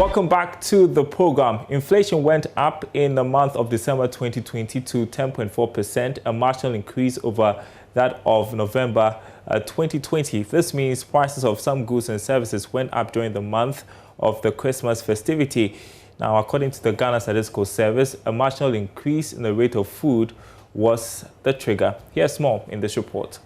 Welcome back to the program. Inflation went up in the month of December 2020 to 10.4%, a marginal increase over that of November 2020. This means prices of some goods and services went up during the month of the Christmas festivity. Now, according to the Ghana Statistical Service, a marginal increase in the rate of food was the trigger. Here's more in this report.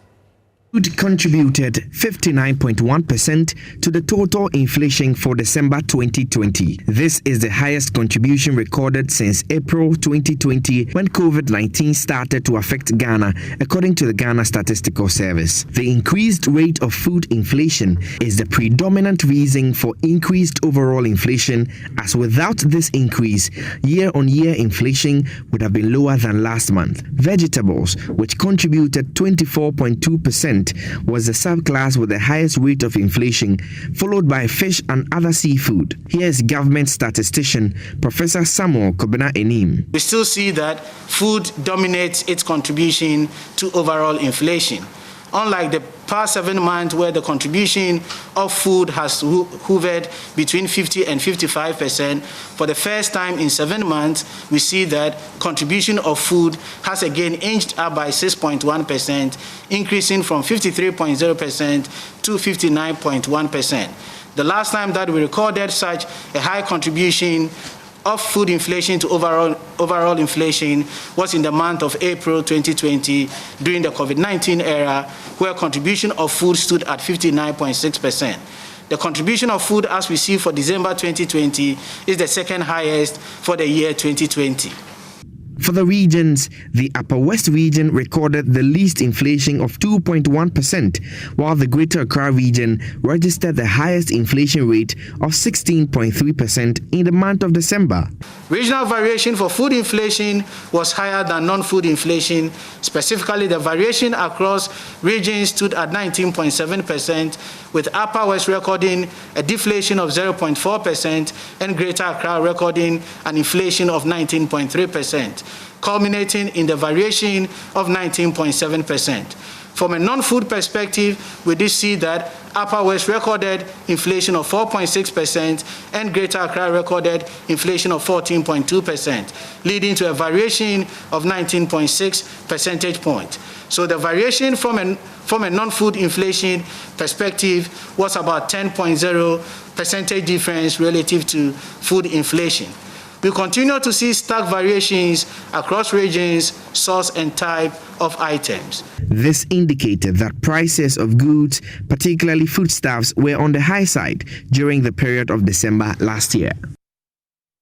Food contributed 59.1% to the total inflation for December 2020. This is the highest contribution recorded since April 2020 when COVID-19 started to affect Ghana, according to the Ghana Statistical Service. The increased rate of food inflation is the predominant reason for increased overall inflation, as without this increase, year-on-year inflation would have been lower than last month. Vegetables, which contributed 24.2%, was the subclass with the highest rate of inflation, followed by fish and other seafood. Here is government statistician Professor Samuel Kobena Enim. We still see that food dominates its contribution to overall inflation. Unlike the past 7 months where the contribution of food has hovered between 50 and 55%, for the first time in 7 months, we see that contribution of food has again inched up by 6.1%, increasing from 53.0% to 59.1%. The last time that we recorded such a high contribution of food inflation to overall inflation was in the month of April 2020 during the COVID-19 era, where contribution of food stood at 59.6%. The contribution of food as we see for December 2020 is the second highest for the year 2020. For the regions, the Upper West region recorded the least inflation of 2.1%, while the Greater Accra region registered the highest inflation rate of 16.3% in the month of December. Regional variation for food inflation was higher than non-food inflation. Specifically, the variation across regions stood at 19.7%, with Upper West recording a deflation of 0.4% and Greater Accra recording an inflation of 19.3%. culminating in the variation of 19.7%. From a non-food perspective, we did see that Upper West recorded inflation of 4.6% and Greater Accra recorded inflation of 14.2%, leading to a variation of 19.6 percentage points. So the variation from a non-food inflation perspective was about 10.0 percentage difference relative to food inflation. We continue to see stark variations across regions, source and type of items. This indicated that prices of goods, particularly foodstuffs, were on the high side during the period of December last year.